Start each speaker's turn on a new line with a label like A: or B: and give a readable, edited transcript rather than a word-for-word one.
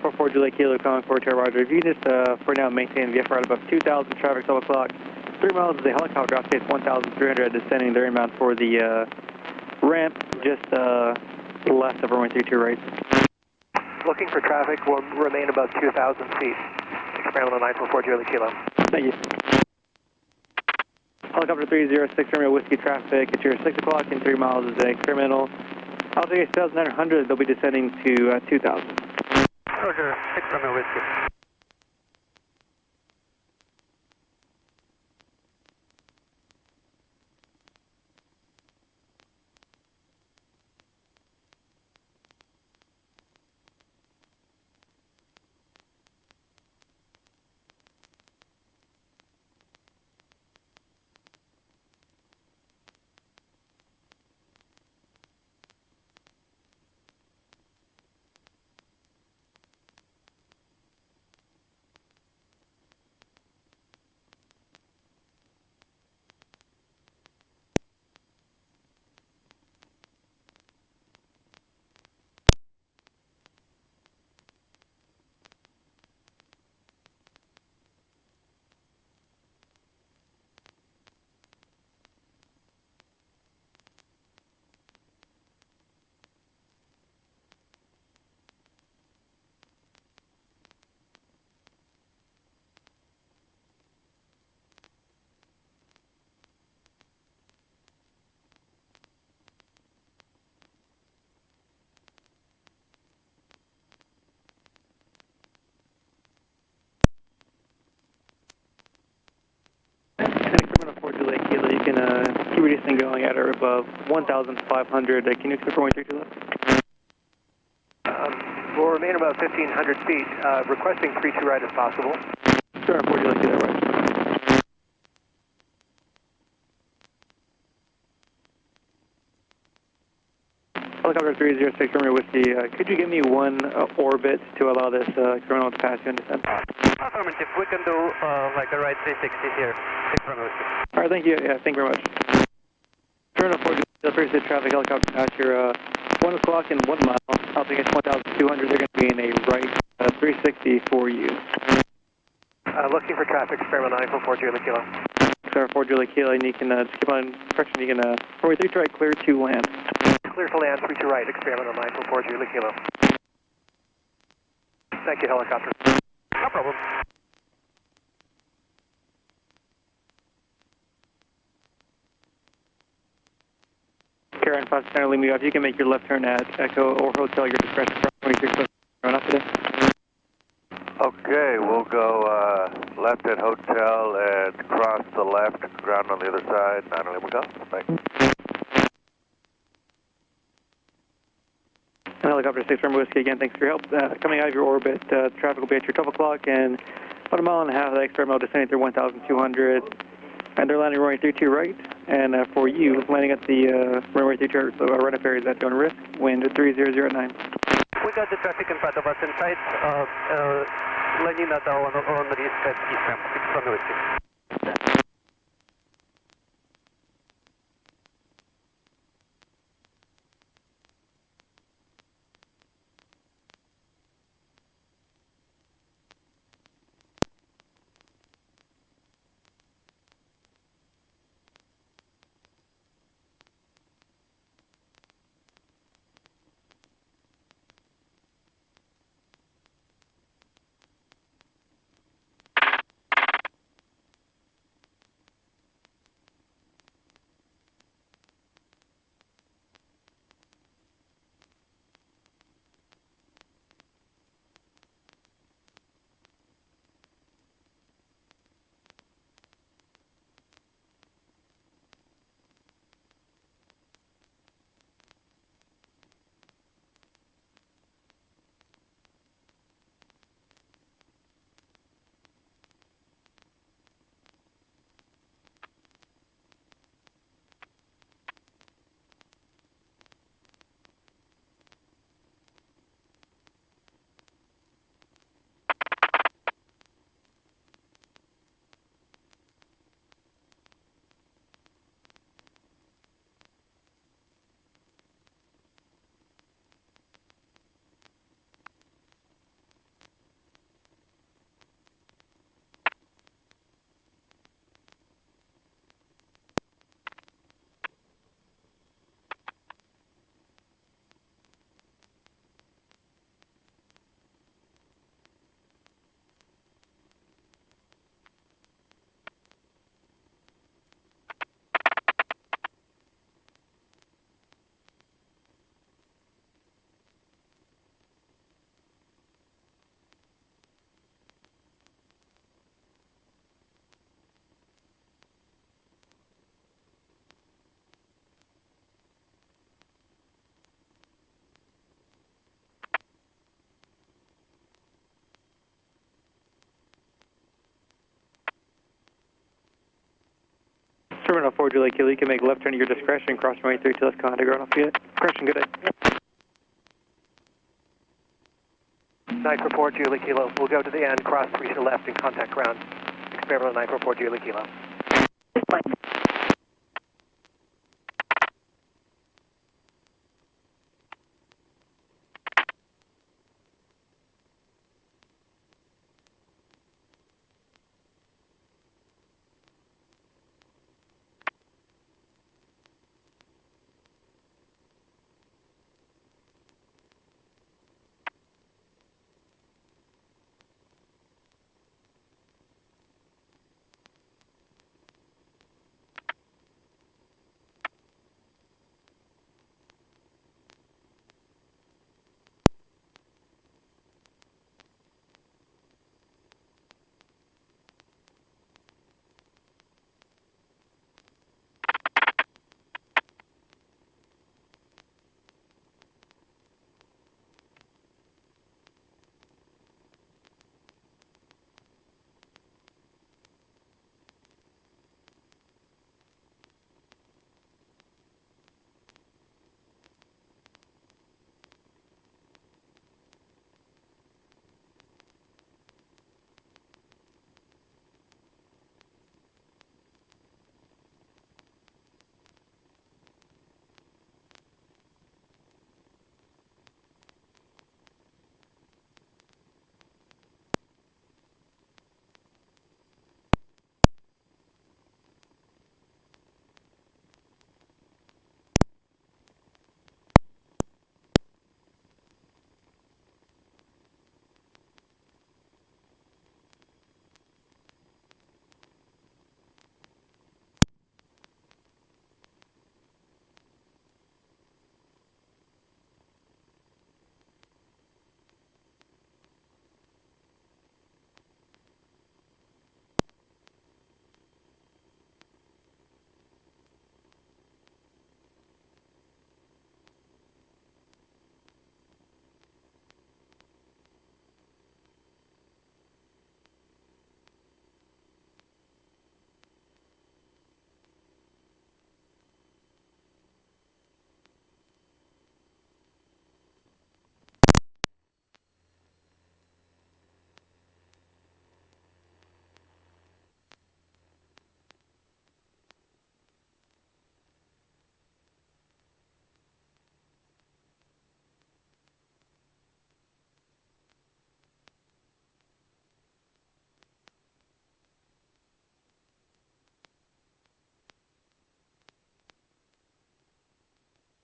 A: 944 Juliet Kilo Concord to Roger. If you just for now maintain the VFR at above 2,000 traffic 12 o'clock, 3 miles is a helicopter off case 1,300 descending the inbound for the ramp just left of runway 32 right.
B: Looking for traffic, will remain above 2,000 feet. Experimental 944 Juliet Kilo.
A: Thank you. Helicopter 306 Romeo Whiskey traffic at your 6 o'clock and 3 miles is an experimental. Altitude 2,900, they'll be descending to 2,000.
B: Roger, 6 Romeo Whiskey.
A: Experimental 4 Juliet Kilo, you can keep reducing going at or above 1,500. Can you expect runway 32 left?
B: Will remain about 1,500 feet. Requesting 32 right if possible.
A: Sure, 4 Juliet Kilo right. Helicopter 306 Romeo Whiskey, could you give me one orbit to allow this experimental to pass you and descend?
B: Affirmative. We can do like a right 360 here. 6 Romeo Whiskey.
A: All right, thank you. Yeah, thank you very much. Experimental 4 Juliet, 36 traffic helicopter pass your 1 o'clock and 1 mile. Altitude 1,200. They're going to be in a right 360 for you.
B: Looking for traffic. Experimental 944 Juliet Kilo.
A: Sir, 4 Juliet Kilo, and you can just keep on correction. You can runway 32 right, clear to land.
B: Clear to land, 32 right, experimental 944 Juliet Kilo. Thank you, helicopter. No problem.
A: Karen, 5 center, leave me off. You can make your left turn at Echo or Hotel, your discretion. Runway 36 run up today.
C: Okay, we'll go left at Hotel and cross the left, ground on the other side. 9 we'll go. Thanks.
A: And helicopter 6 Romeo Whiskey again, thanks for your help. Coming out of your orbit, traffic will be at your 12 o'clock and about 1.5 miles of that experimental descending through 1,200. And they're landing runway 32 right. And for you, landing at the runway 32 right up area is at your own risk. Wind 3009.
B: We got the traffic in front of us inside. Landing at on risk at Eastern, 6 Romeo Whiskey.
A: Experimental 4 Julie Kilo, you can make left turn at your discretion, cross runway 32 left contact ground off yet. Correction, good day.
B: 944 Julie Kilo, we'll go to the end, cross 3 to the left and contact ground. Experimental 944 Julie Kilo.